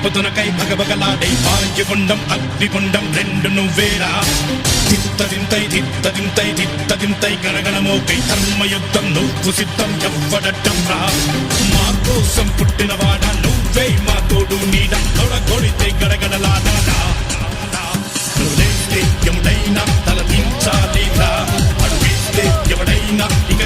నిప్పుతునకై భగభగలాడే భాగ్యగుండం అగ్నిగుండం రెండు నువ్వేరా తిత్తదింతై గణగణమోకై ధర్మయుద్ధం నువ్వు సిద్ధం ఎవ్వడట్టం రా మా కోసం పుట్టినవాడా నువ్వే మా తోడు నీడ తొడగొడితే గడగడలాడాలా నువ్వేస్తే ఎవడైనా తల దించాలేరా అడుగేస్తే ఎవడైనా ఇక